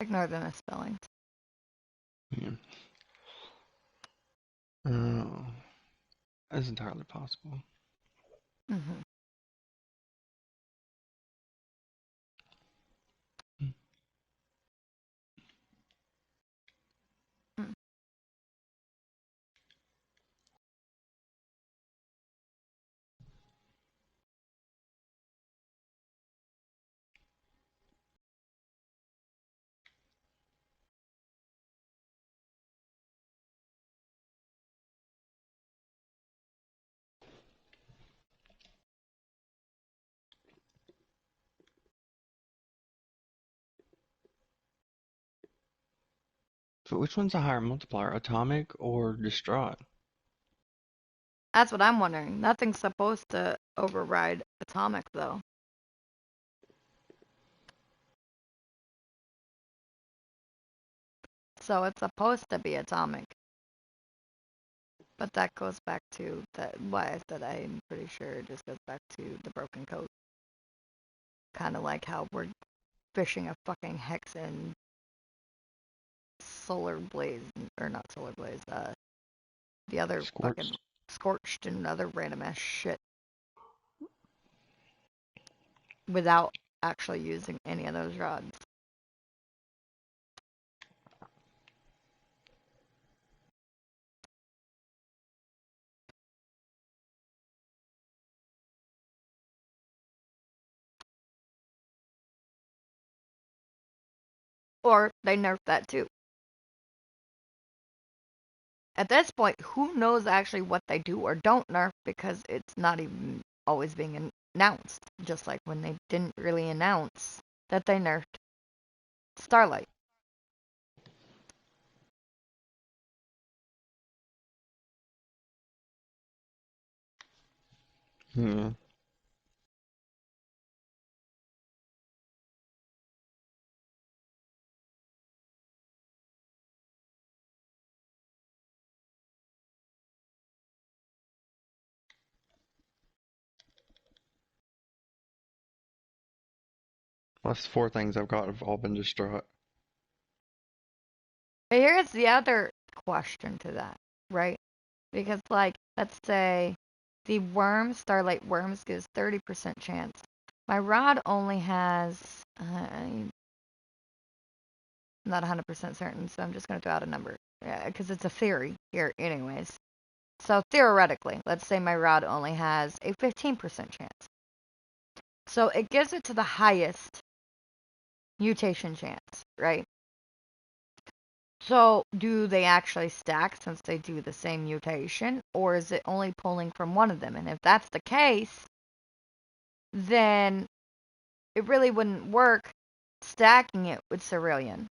Ignore the misspellings. Yeah. Uh, that's entirely possible. Mm-hmm. So which one's a higher multiplier, atomic or distraught? That's what I'm wondering. Nothing's supposed to override atomic, though. So it's supposed to be atomic. But that goes back to that why I said I'm pretty sure it just goes back to the broken code. Kind of like how we're fishing a fucking hex in Solar Blaze, or not Solar Blaze, the other fucking Scorched. Scorched and other random ass shit without actually using any of those rods. Or they nerf that too. At this point, who knows actually what they do or don't nerf because it's not even always being announced. Just like when they didn't really announce that they nerfed Starlight. Yeah. That's four things I've got have all been distraught. But here's the other question to that, right? Because, like, let's say the Starlight Worms, gives 30% chance. My rod only has, I'm not 100% certain, so I'm just going to throw out a number. Because it's a theory here, anyways. So theoretically, let's say my rod only has a 15% chance. So it gives it to the highest mutation chance, right? So do they actually stack since they do the same mutation, or is it only pulling from one of them? And if that's the case, then it really wouldn't work stacking it with Cerulean.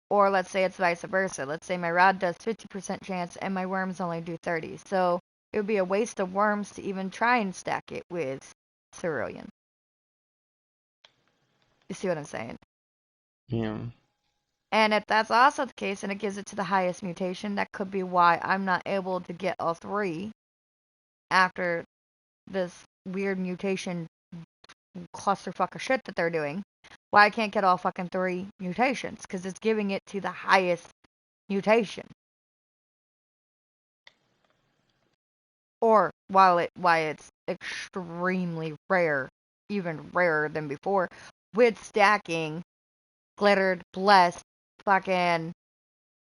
Or let's say it's vice versa. Let's say my rod does 50% chance and my worms only do 30. So it would be a waste of worms to even try and stack it with Cerulean. You see what I'm saying? Yeah. And if that's also the case and it gives it to the highest mutation, that could be why I'm not able to get all three after this weird mutation clusterfuck of shit that they're doing. Why I can't get all fucking three mutations? Because it's giving it to the highest mutation. Or why it's extremely rare, even rarer than before, with stacking glittered blessed fucking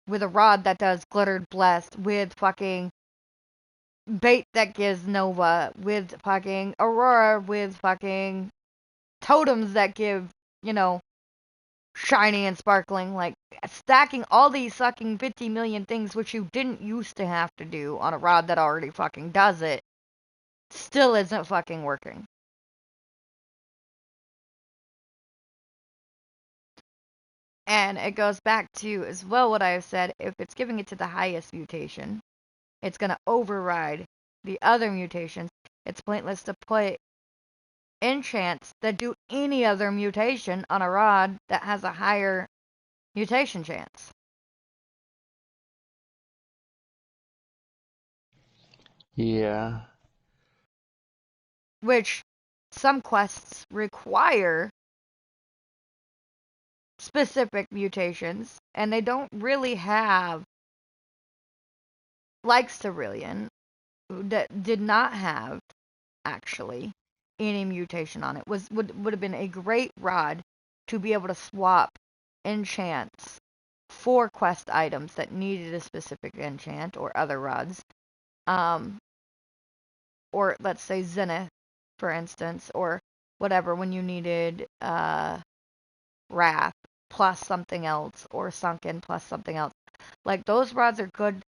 with a rod that does glittered blessed with fucking bait that gives Nova with fucking Aurora with fucking totems that give, you know, shiny and sparkling, like stacking all these fucking 50 million things which you didn't used to have to do on a rod that already fucking does it, still isn't fucking working. And it goes back to as well what I've said, if it's giving it to the highest mutation, it's going to override the other mutations. It's pointless to put enchants that do any other mutation on a rod that has a higher mutation chance. Yeah. Which some quests require specific mutations, and they don't really have, like Cerulean, that did not have actually any mutation on it. Would have been a great rod to be able to swap enchants for quest items that needed a specific enchant or other rods. Um, or let's say Zenith, for instance, or whatever when you needed Wrath plus something else or Sunken plus something else. Like those rods are good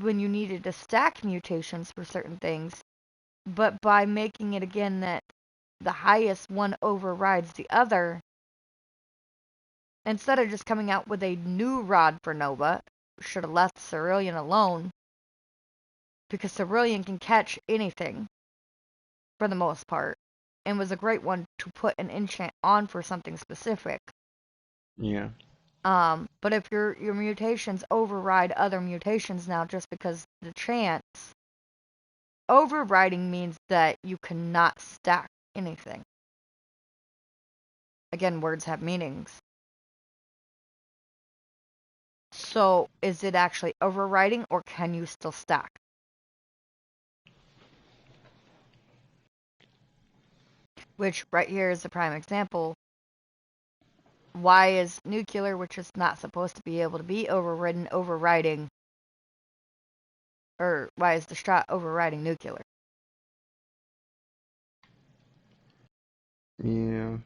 when you needed to stack mutations for certain things, but by making it again that the highest one overrides the other, instead of just coming out with a new rod for Nova, should have left Cerulean alone because Cerulean can catch anything for the most part and was a great one to put an enchant on for something specific. Yeah. But if your mutations override other mutations now just because the chance, overriding means that you cannot stack anything. Again, words have meanings. So is it actually overriding or can you still stack? Which right here is a prime example. Why is nuclear, which is not supposed to be able to be overridden, overriding? Or why is distraught overriding nuclear? Yeah.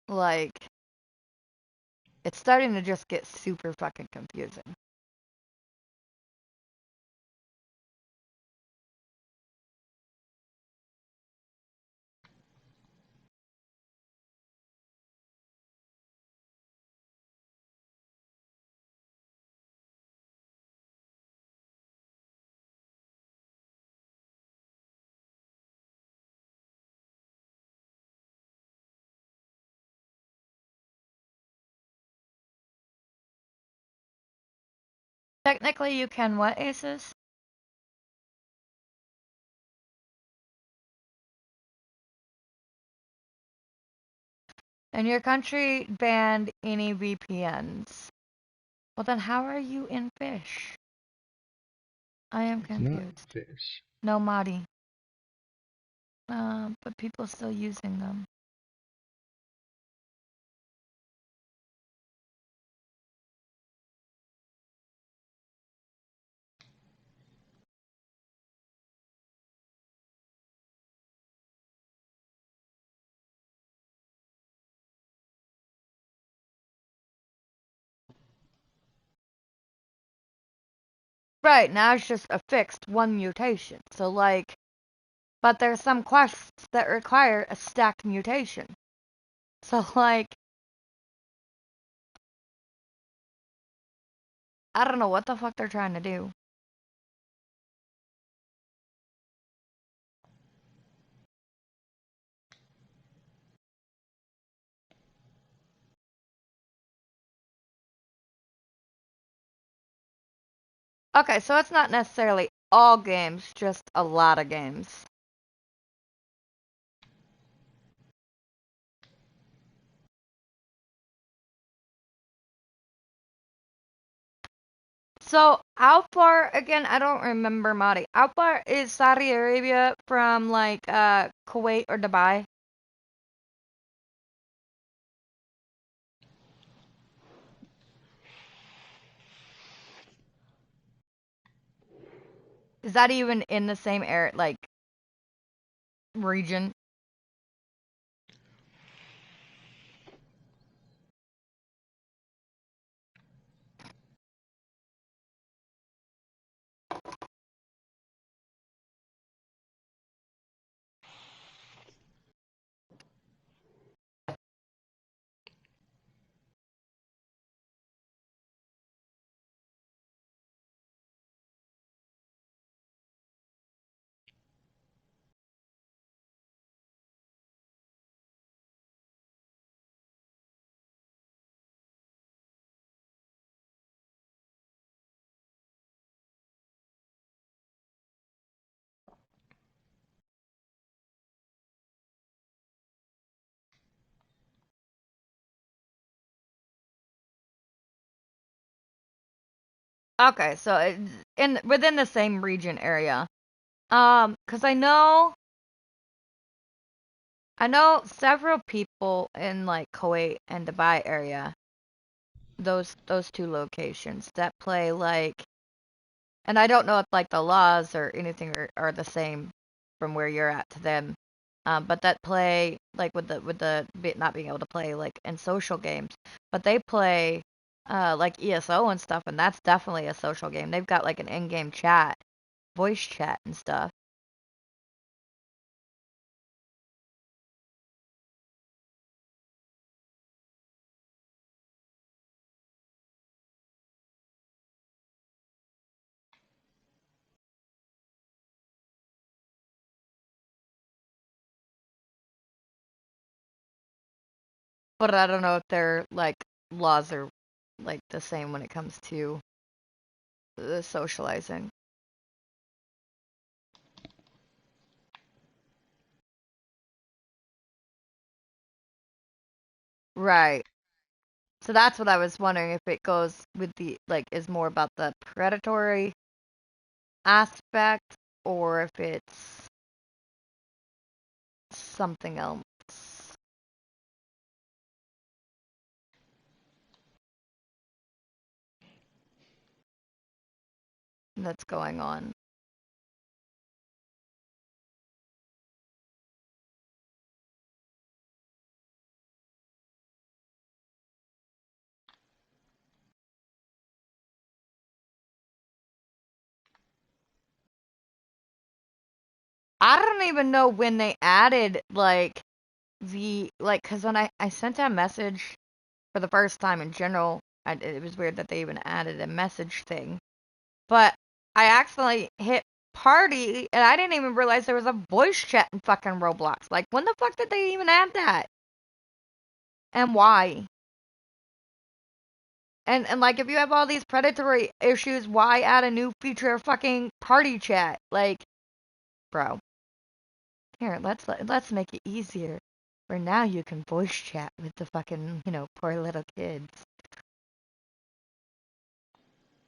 Like, it's starting to just get super fucking confusing. Technically, you can what, Aces? And your country banned any VPNs. Well, then how are you in Fish? I am It's not confused. fish. No Madi. But people still using them. Right, now it's just a fixed one mutation. So, like, but there's some quests that require a stacked mutation. So, like, I don't know what the fuck they're trying to do. Okay, so it's not necessarily all games, just a lot of games. So, how far, again, I don't remember Madi. How far is Saudi Arabia from, like, Kuwait or Dubai? Is that even in the same area, like, region? Okay, so it's in within the same region area. 'Cause I know several people in like Kuwait and Dubai area, those two locations that play like, and I don't know if like the laws or anything are the same from where you're at to them, but that play like not being able to play like in social games, but they play like ESO and stuff, and that's definitely a social game. They've got like an in-game chat, voice chat and stuff. But I don't know if their like laws are like the same when it comes to the socializing. Right. So that's what I was wondering if it goes with the like is more about the predatory aspect or if it's something else that's going on. I don't even know when they added like the like because when I sent a message for the first time in general, it was weird that they even added a message thing. But I accidentally hit party and I didn't even realize there was a voice chat in fucking Roblox. Like, when the fuck did they even add that? And why? And like, if you have all these predatory issues, why add a new feature of fucking party chat? Like, bro, here, let's make it easier. Where now you can voice chat with the fucking, poor little kids.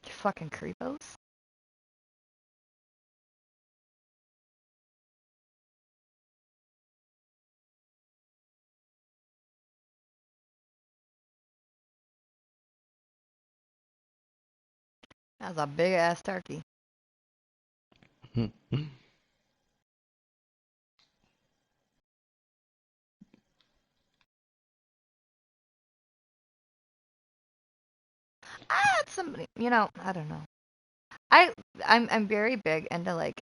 You fucking creepos. That's a big ass turkey. I had somebody, I don't know. I I'm very big into like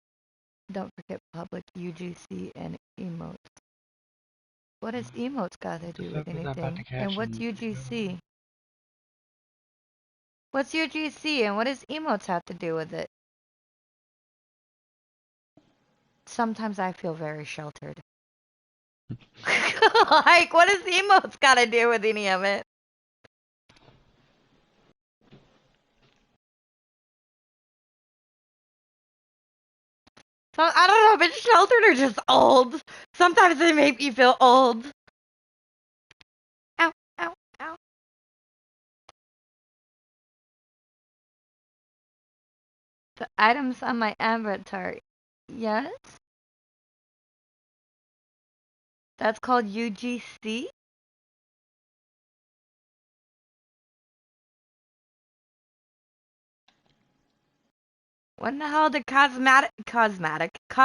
don't forget public UGC and emotes. What has emotes got to The do with fuck was I about to anything? And catch what's and UGC? What's UGC and what does emotes have to do with it? Sometimes I feel very sheltered. Like, what does emotes got to do with any of it? So I don't know if it's sheltered or just old. Sometimes they make me feel old. Ow, ow, ow. The items on my avatar. Yes? That's called UGC? When the hell did cosmetic